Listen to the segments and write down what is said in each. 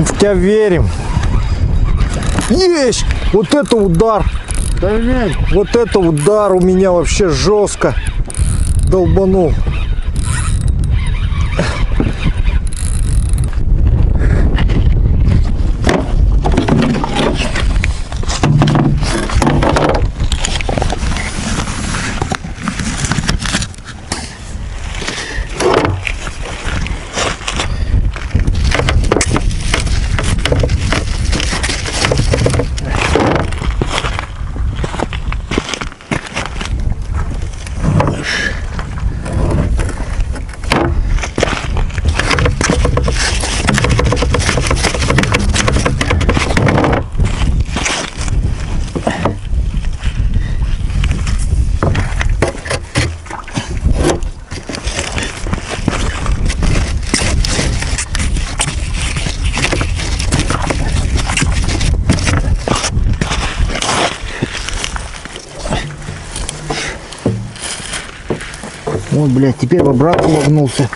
в тебя верим. Есть! Вот это удар! Вот это удар у меня вообще жестко долбанул. Вот, блядь, теперь в обратку вогнулся.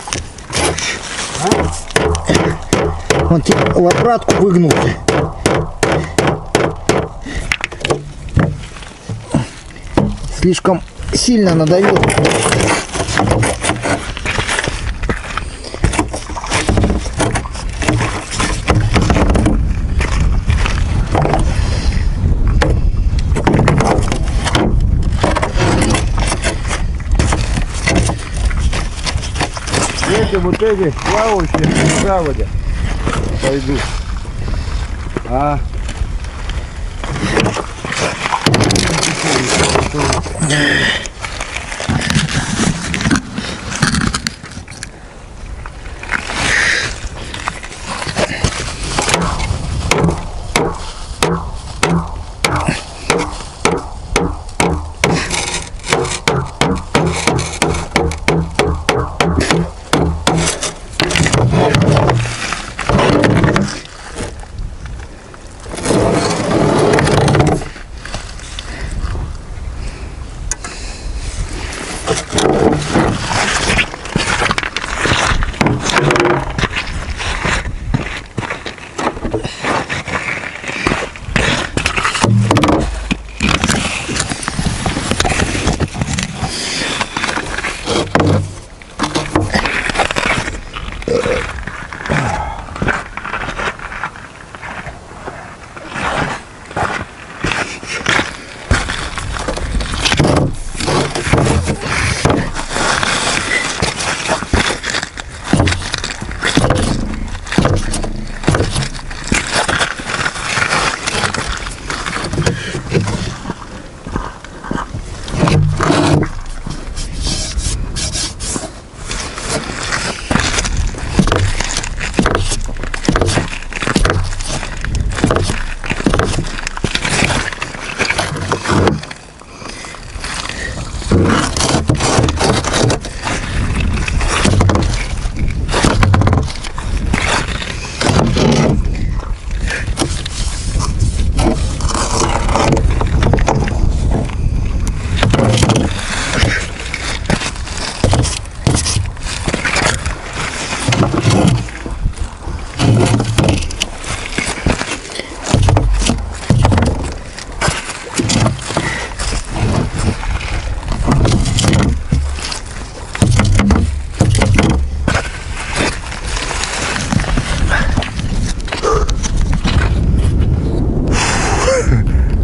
Он теперь в обратку выгнулся. Слишком сильно надавил. Вот эти плавающие в заводе пойду.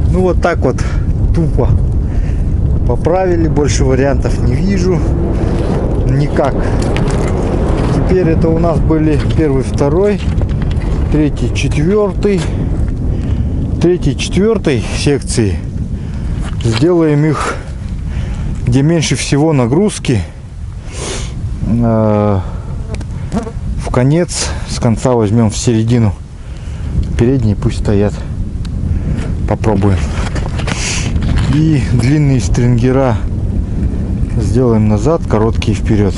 Ну вот так вот тупо поправили, больше вариантов не вижу никак. Теперь это у нас были первый, второй, третий, четвертый, четвертой секции. Сделаем их, где меньше всего нагрузки, в конец, с конца возьмем в середину. Передние пусть стоят. Попробуем. И длинные стрингера сделаем назад, короткие вперед.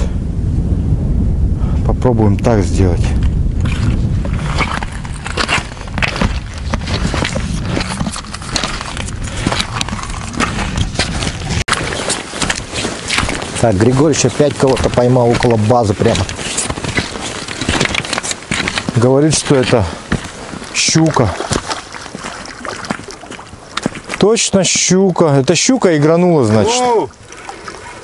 Попробуем так сделать. Так, Григорьевич опять кого-то поймал около базы прямо. Говорит, что это Щука. Точно щука. Это щука игранула, значит. О,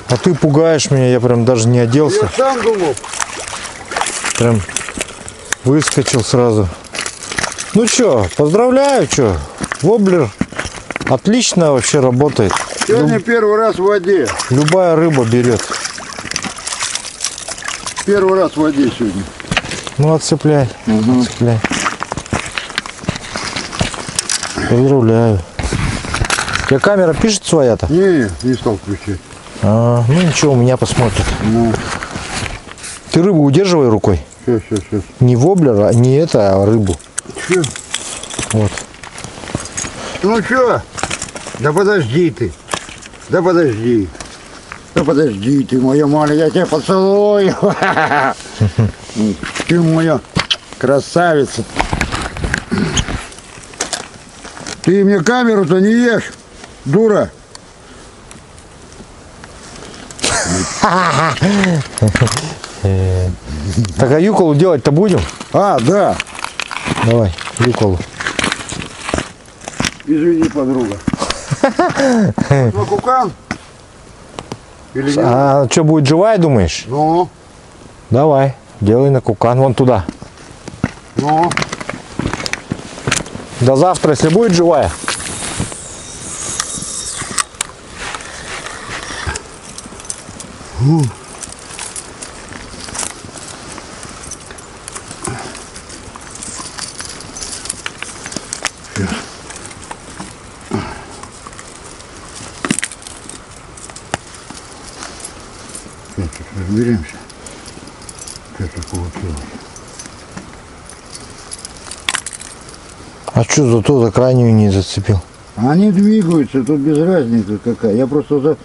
А ты пугаешь меня, я прям даже не оделся. я сам думал. Прям выскочил сразу. Ну чё, поздравляю, чё. Воблер отлично вообще работает. Сегодня первый раз в воде. Любая рыба берет. Первый раз в воде сегодня. Ну отцепляй, отцепляй. Поздравляю. У тебя камера пишет своя-то? Не стал включать. Ну ничего, у меня посмотрит. Ну, Ты рыбу удерживай рукой. сейчас. Не воблер, не это, а рыбу. Че? Вот. Ну чё? Да подожди ты. Да подожди. Да подожди ты, моя маленькая, я тебя поцелую. Ты моя красавица. Ты мне камеру-то не ешь, дура. Так а юколу делать-то будем? А, да. Давай, юколу. Извини, подруга. Макукан? Или нет? А что, будет живая, думаешь? Ну, Давай, делай на кукан, вон туда. ну. До завтра, если будет живая. Сейчас разберемся. Что это получилось. А что зато за крайнюю не зацепил? Они двигаются, тут без разницы какая. Я просто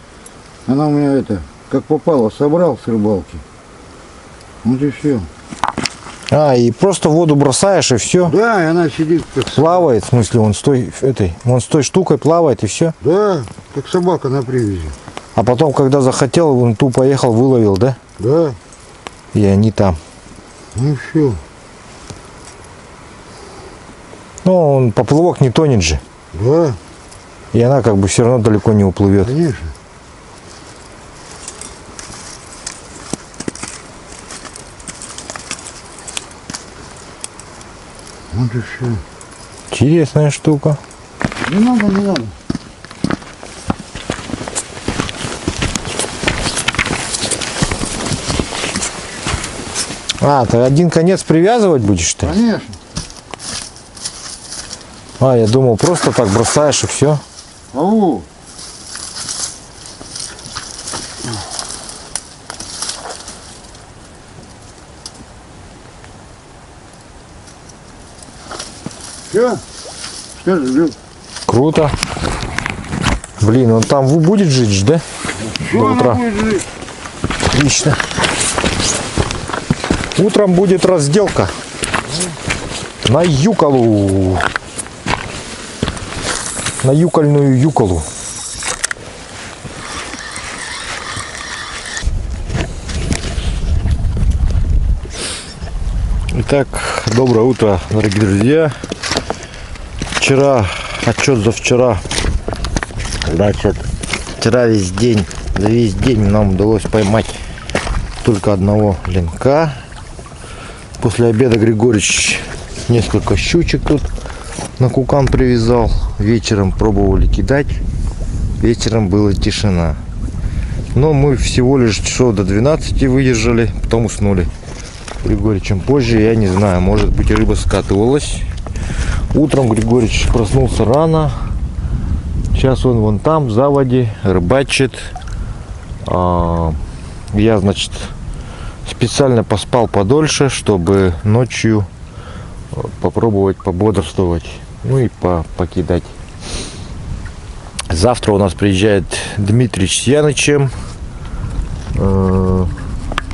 она у меня это, как попало, собрал с рыбалки. Вот и все. А, и просто в воду бросаешь и все. Да, и она сидит как Плавает, в смысле, он с той штукой плавает и все. Да, как собака на привязи. А потом, когда захотел, он тупо поехал, выловил, да? Да, И они там. ну все. Ну, он поплавок не тонет же. Да, И она как бы все равно далеко не уплывет. конечно. Вот и все. Интересная штука. Не надо, не надо. А, ты один конец привязывать будешь ты? Конечно. А, я думал, просто так бросаешь и все. Ау. Все? Что же, Люк? Круто. Блин, он там будет жить, да? Что До она утра. будет жить? Отлично. Утром будет разделка. На юколу. На юкольную юколу. Итак, доброе утро, дорогие друзья. Вчера, отчет за вчера. Значит, вчера весь день нам удалось поймать только одного ленка. После обеда Григорьевич несколько щучек тут на кукан привязал. Вечером пробовали кидать. Вечером была тишина. Но мы всего лишь часов до 12 выдержали, потом уснули. Григорий чем позже, я не знаю, может быть, рыба скатывалась. Утром Григорьевич проснулся рано. Сейчас он вон там, в заводе, рыбачит. Я, значит, специально поспал подольше, чтобы ночью попробовать пободрствовать. Ну и покидать. Завтра у нас приезжает Дмитрий с Янычем.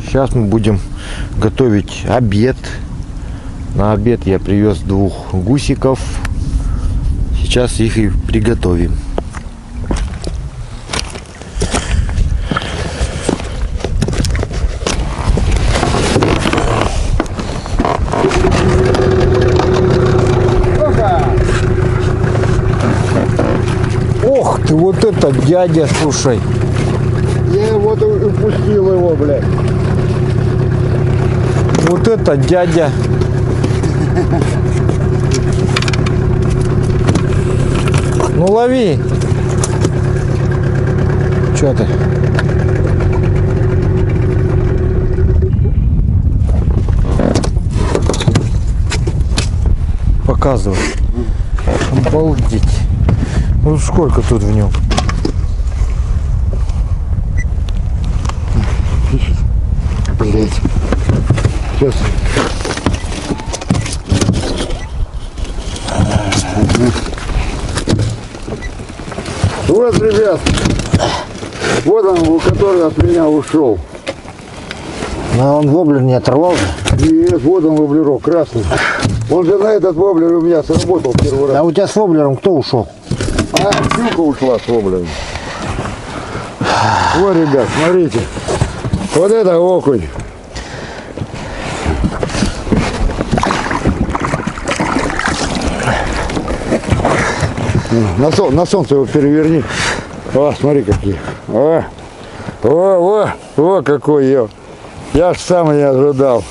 Сейчас мы будем готовить обед. На обед я привез 2 гусиков. Сейчас их и приготовим. это дядя, слушай. Я вот упустил его, блядь. Вот это дядя. Ну лови. Че ты? Показывай. Обалдеть. Ну сколько тут в нем? Блядь. Сейчас. Вот, ребят. Вот он, который от меня ушел. Но он воблер не оторвал же. Нет, вот он воблерок, красный. Он же на этот воблер у меня сработал первый раз. А у тебя с воблером кто ушел? А, щука ушла с воблером. Вот, ребят, смотрите. Вот это окунь. На солнце его переверни. О, смотри какие. О, какой я. Я ж сам не ожидал.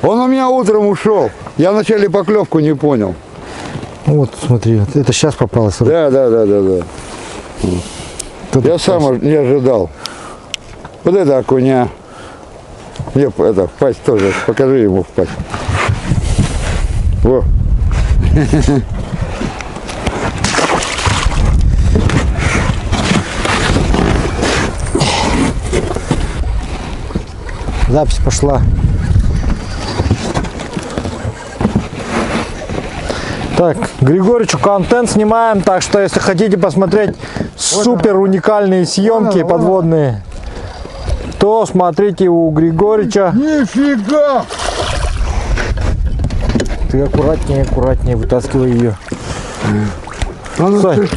Он у меня утром ушел. Я вначале поклевку не понял. Вот, смотри, вот это сейчас попалось. Да. Я сам не ожидал. Вот это окуня. Мне это, пасть тоже. Покажи ему в пасть. Во. Запись пошла. Так, Григорьевичу контент снимаем, так что если хотите посмотреть супер уникальные съемки подводные, то смотрите у Григорьевича. Нифига! Ты аккуратнее вытаскивай ее. Стой.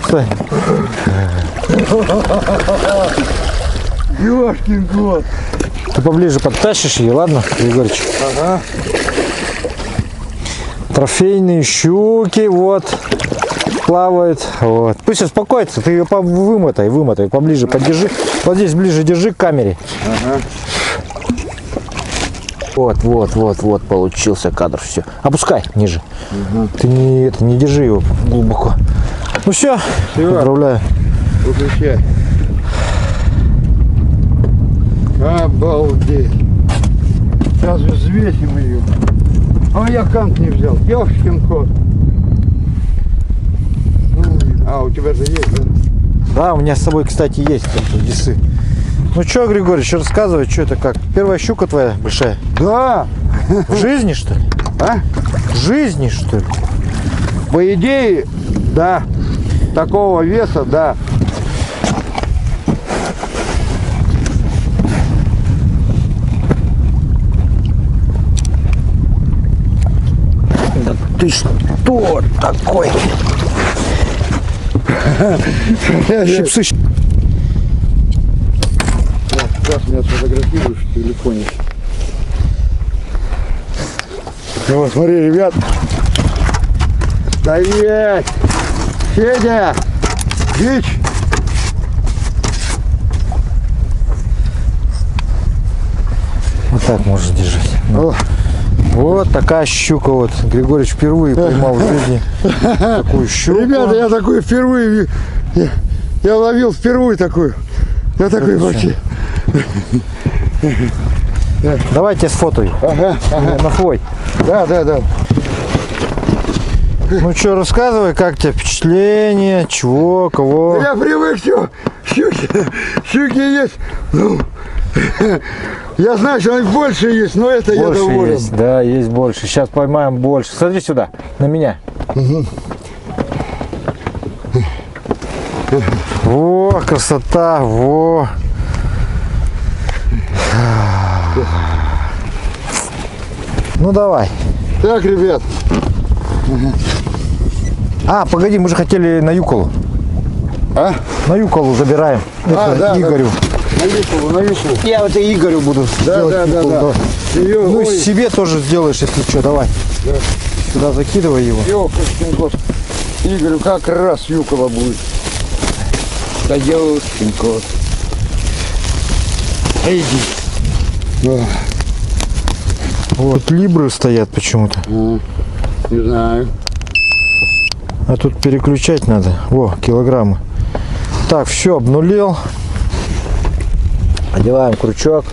Ёшкин кот! Ты поближе подтащишь ее, ладно, Григорьевич? Ага. Трофейные щуки, вот, плавают, вот. Пусть успокоится, ты ее вымотай, поближе поддержи. Вот здесь ближе держи к камере. Ага. Вот, получился кадр, все. Опускай ниже. Ты не держи его глубоко. Ну все, поздравляю. Выключай. Обалдеть. Сейчас взвесим ее. А я кант не взял. Ёшкин кот. А, у тебя же есть, да? Да, у меня с собой, кстати, есть весы. Ну что, Григорьевич, рассказывай, что это как? Первая щука твоя большая? Да. В жизни, что ли? А? В жизни, что ли? По идее, да. Такого веса, да. Ты что такой? Щипсы. Сейчас меня сфотографируешь в телефоне. Ну вот, смотри, ребят. Стоять! Федя! Дичь! Вот так можешь держать. Вот такая щука вот. Григорьевич впервые поймал в жизни такую щуку. Ребята, я такой впервые, я ловил впервые такую. Я такой вообще. Давайте сфоткай. Ага. На твой. Да. Ну что, рассказывай, как тебе впечатление, чего, кого? Я привык, все. Щуки есть. Ну, я знаю, что их больше есть, но это Больше я доволен. есть, да, есть больше. Сейчас поймаем больше. Смотри сюда, на меня. Во, красота, во. Ну давай. Так, ребят. А, погоди, мы же хотели на Юколу. А? На Юколу забираем. Это да, Игорю. На Юколу. Я вот и Игорю буду делать Юколу, да. давай. Ну и себе тоже сделаешь, если что, давай. Да. Сюда закидывай его. Ёкарский кот. Игорю как раз Юкола будет. Кадюшенько. Иди. Вот либры стоят почему-то. Не знаю. А тут переключать надо. Во, килограммы. Так, все, обнулил. Одеваем крючок.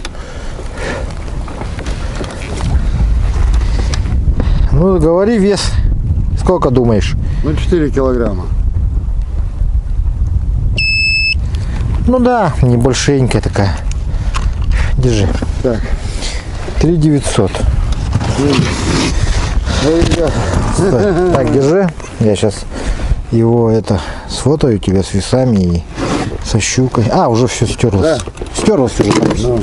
Ну, говори вес. Сколько думаешь? Ну, 4 килограмма. Ну да, небольшенькая такая. Держи. Так. 3900. Ну, ребята. Так, держи. Я сейчас его сфотаю тебя с весами и со щукой. А, уже все стерлось. Да. Стерлось уже. Ну.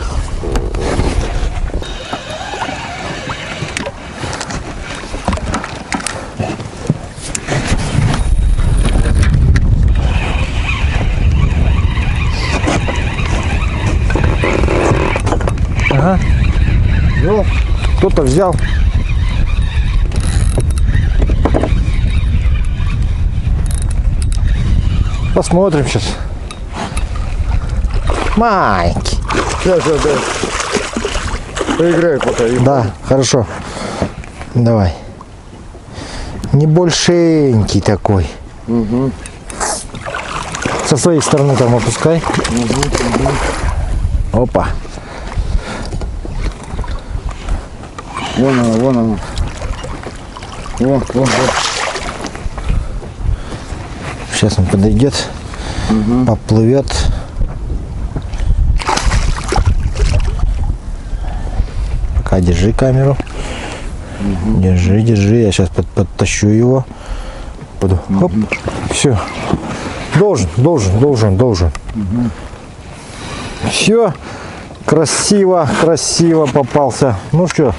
Ага. Ну, кто-то взял. Посмотрим сейчас. Маленький. Сейчас, да. Поиграй пока. Да, хорошо. Давай. Небольшенький такой. Угу. Со своей стороны там опускай. Опа. Вон она, вон она. Вот. Сейчас он подойдет, поплывет. Пока держи камеру. Держи. Я сейчас подтащу его. Хоп. Все. Должен. Все. Красиво попался. Ну что,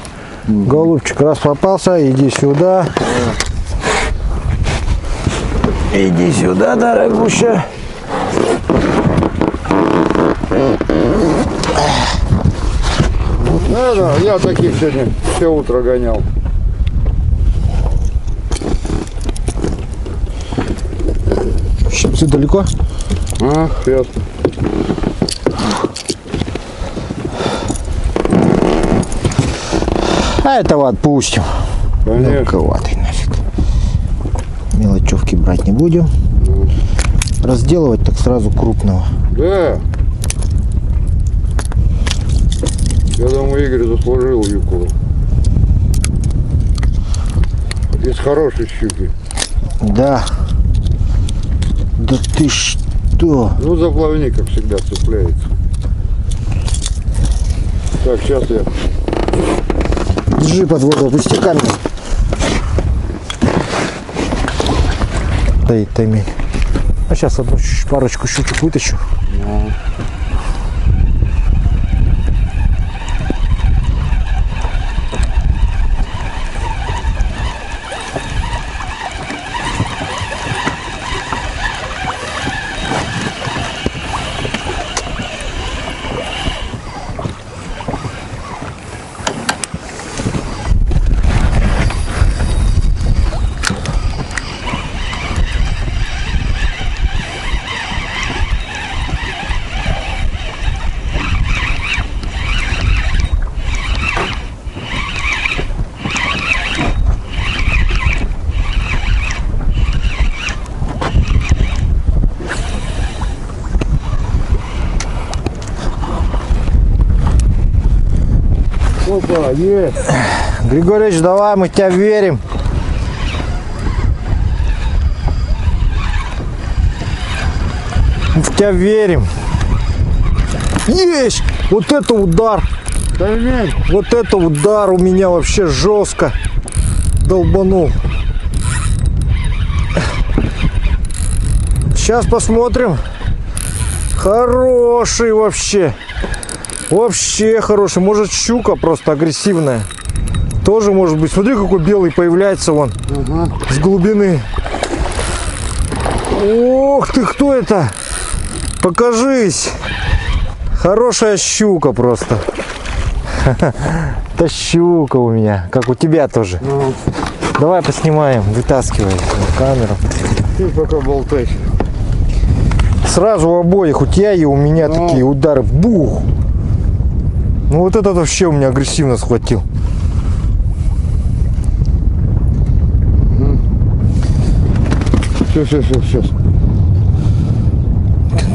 голубчик, раз попался, иди сюда. Иди сюда, дорогущая. Да, я таких сегодня все утро гонял. Щипцы далеко? Сейчас. А этого отпустим. Конечно. Мелковатый нафиг. Мелочевки брать не будем. Разделывать так сразу крупного. Да. Я думаю, Игорь заслужил юкулу. Из хорошей щуки. Да. Да ты что? Ну, за плавник, как всегда, цепляется. Так, сейчас я. Держи под воду, опусти камеру. Стоит таймень. А сейчас одну парочку щучек вытащу. Опа, есть. Григорьевич, давай, мы в тебя верим. Мы в тебя верим. Есть! Вот это удар! Таймень. Вот это удар у меня вообще жестко долбанул. Сейчас посмотрим. Хороший вообще. Вообще хороший. Может, щука просто агрессивная. Тоже может быть. Смотри, какой белый появляется вон. С глубины. Ох ты, кто это? Покажись. Хорошая щука просто. Это щука у меня. Как у тебя тоже. Давай поснимаем. Вытаскивай камеру. Ты пока болтай. Сразу у обоих, у тебя и у меня такие удары. Бух! Ну вот этот вообще у меня агрессивно схватил. Сейчас.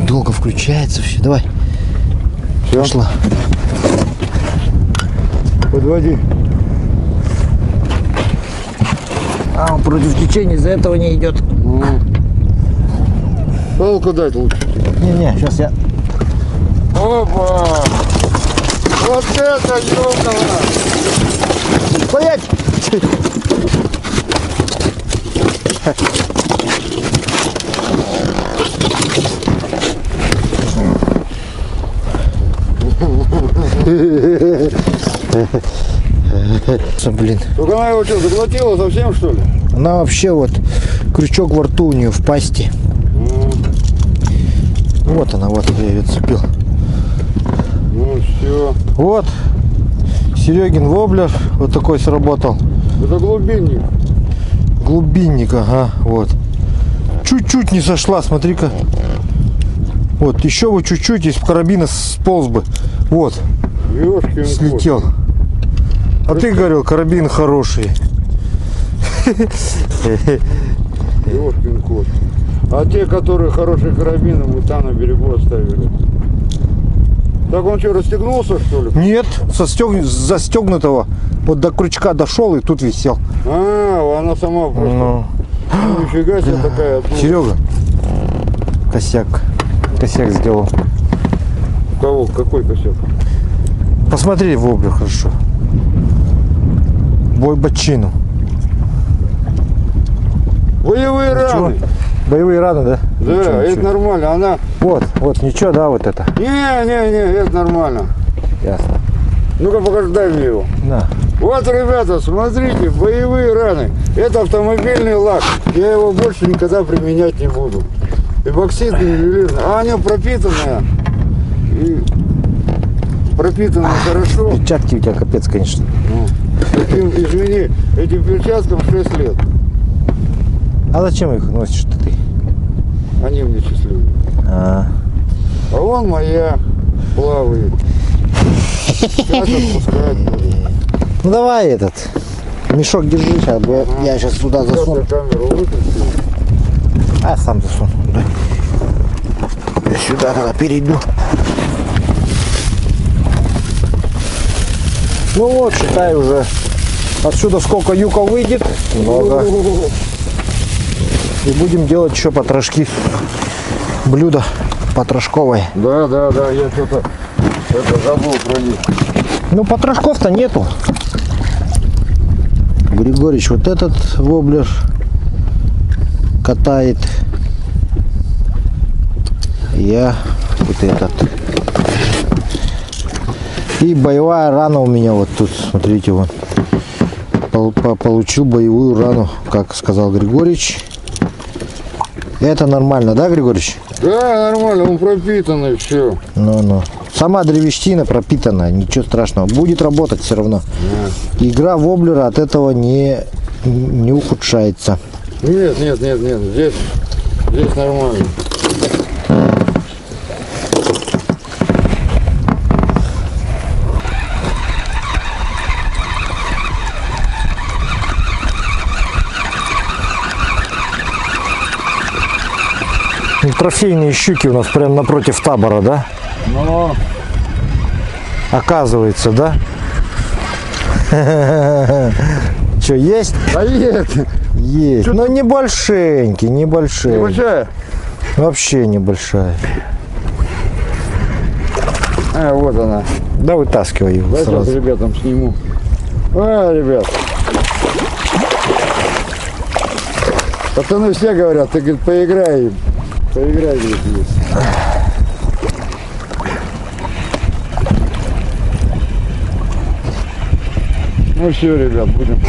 Долго включается все. Давай. Все. Пошла. Подводи. А он против течения из-за этого не идет. Палку дать лучше. Не, сейчас я. Опа! Вот это ёбаное! Стоять! Блин. Только она его что, заглотила совсем, что ли? Она вообще вот крючок во рту у нее в пасти. Вот она, вот я ее цепил. Ну все. Вот. Серегин воблер вот такой сработал. Это глубинник. Глубинник, ага, вот. Чуть-чуть не сошла, смотри-ка. Вот, еще бы чуть-чуть из карабина сполз бы. Вот, Ёшкин слетел. кот. А ты говорил, карабин хороший. Ёшкин кот. А те, которые хорошие карабины, мы там на берегу оставили. Так он что, расстегнулся, что ли? Нет, застегнутого. Вот до крючка дошел и тут висел. А, она сама просто. Ну, Нифига себе такая. Ну, Серега, косяк сделал. кого? Какой косяк? Посмотри воблер хорошо. Бой бочину. Боевые Ничего? раны. Боевые раны, да? Да, Ничего, это ничего. нормально. Она. Вот, ничего, да, вот это. Не, это нормально. Ясно. Ну-ка покажи, дай мне его. На. Вот, ребята, смотрите, боевые раны. Это автомобильный лак. Я его больше никогда применять не буду. Эпоксидный, ювелирный. А она пропитанная. И пропитанная хорошо. Перчатки у тебя капец, конечно. Ну, извини, этим перчаткам 6 лет. А зачем их носишь-то ты? Они мне счастливые. А вон моя плавает. Сейчас отпускать буду. Ну давай этот мешок держи, сейчас я сейчас сюда Сейчас засуну. я камеру выключу. А сам засуну. Да. Я сюда тогда перейду. Ну вот, считай уже. Отсюда сколько юка выйдет? Много. И будем делать еще потрошки. Блюдо потрошковое. Да, я что-то забыл про них. Ну потрошков-то нету. Григорьевич вот этот воблер катает. Я вот этот. И боевая рана у меня вот тут, смотрите, вот. Получил боевую рану, как сказал Григорьевич. Это нормально, да, Григорьевич? Да, нормально, он пропитанный, все. Ну. Сама древесина пропитана, ничего страшного. Будет работать все равно. Игра воблера от этого не ухудшается. Нет, здесь нормально. Трофейные щуки у нас прямо напротив табора, да? Ну, Оказывается, да? Что, есть? да нет, Есть. Но небольшенький, небольшой. небольшая. Вообще небольшая. А, вот она. Да вытаскивай его Дай сейчас сразу. ребятам сниму. А, ребят. Пацаны все говорят, ты, говорит, поиграй им. Поиграй, говорит, есть. Ну все, ребят, будем.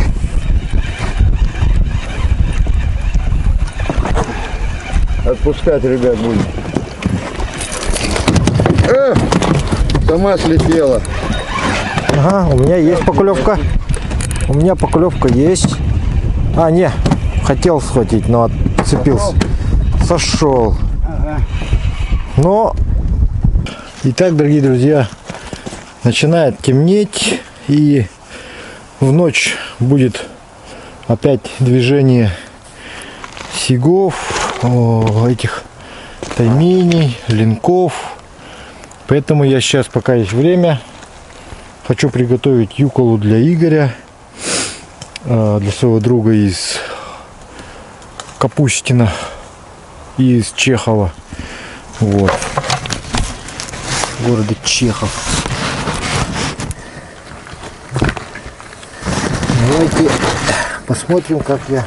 Отпускать, ребят, будем. Сама слетела. Ага, у меня есть поклевка. У меня поклевка есть. А, не, хотел схватить, но отцепился. Сошел. Ага. Но, итак, дорогие друзья, начинает темнеть, и в ночь будет опять движение сигов, этих тайменей, линков. Поэтому я сейчас, пока есть время, хочу приготовить юколу для Игоря, для своего друга из Капустина и из Чехова. Вот. Города Чехов. Давайте посмотрим, как я.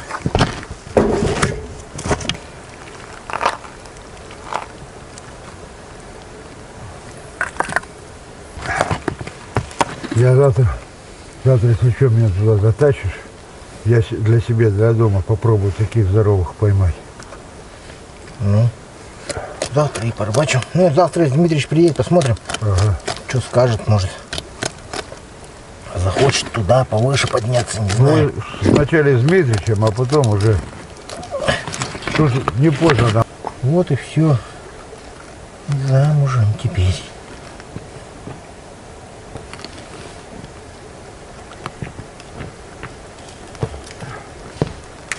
Я завтра, если что, меня туда затащишь, я для себя, для дома попробую таких здоровых поймать. Ну, завтра и порыбачим. Ну, завтра Дмитрич приедет, посмотрим. Ага. Что скажет, может. Захочет туда повыше подняться, не знаю. Ну, сначала с Дмитричем, а потом уже. Тут не поздно там. Вот и все. Замужем теперь.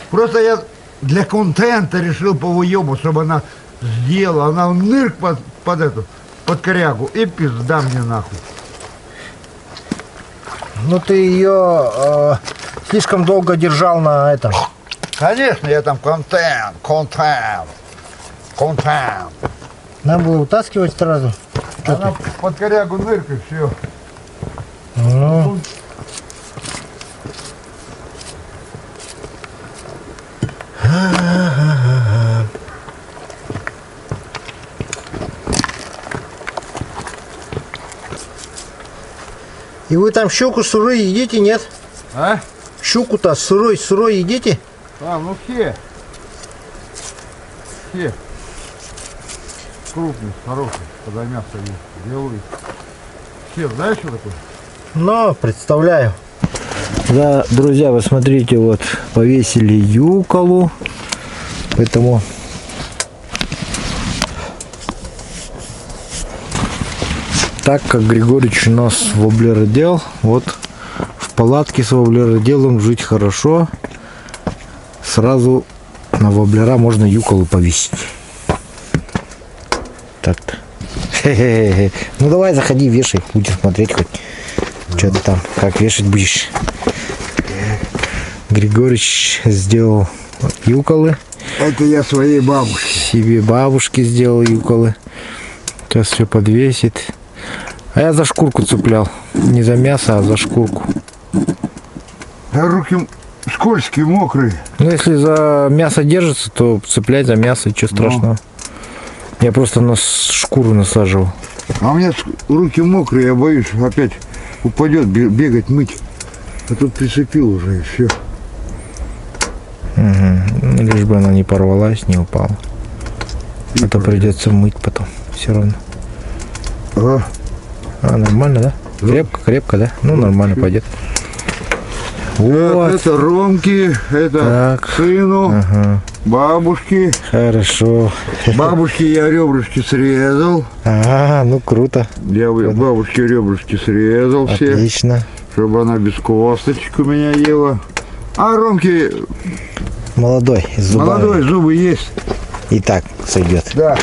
Просто я для контента решил по выебу, чтобы она сделала. Она нырк под корягу и пизда мне нахуй. Ну ты ее слишком долго держал на этом. Конечно, я там контент. Надо было вытаскивать сразу. Она под корягу нырк и все. Ну. И вы там щуку сырой едите, нет? А? Щуку-то сырой едите? А, ну все. Все. Крупный, хороший, когда мясо есть. Делают. Все, знаешь, что такое? Ну, представляю. Да, друзья, вы смотрите, вот повесили юколу. Поэтому так как Григорьевич у нас воблеродел, вот в палатке с воблероделом жить хорошо. Сразу на воблера можно юколу повесить. Так-то. Ну давай, заходи, вешай, будем смотреть хоть. Что ты там, как вешать будешь. Григорьевич сделал юколы. Это я своей бабушке. Себе бабушке сделал юколы. Сейчас все подвесит. А я за шкурку цеплял. Не за мясо, а за шкурку. Да руки скользкие, мокрые. Ну если за мясо держится, то цеплять за мясо, ничего страшного. Я просто на шкуру насаживал. А у меня руки мокрые, я боюсь, опять упадет, бегать, мыть. А тут прицепил уже и все. Угу. Лишь бы она не порвалась, не упала. А то придется мыть потом. Все равно. Ага. А, нормально, да? Крепко, да? Ну, нормально пойдет. Вот. Это Ромки, это Так. сыну, Ага. бабушке. Хорошо. Бабушке я ребрышки срезал. Ага, ну круто. Я бабушке ребрышки срезал все, Отлично. чтобы она без косточек у меня ела. А Ромке Молодой, с зубами. молодой, зубы есть. И так сойдет. Да.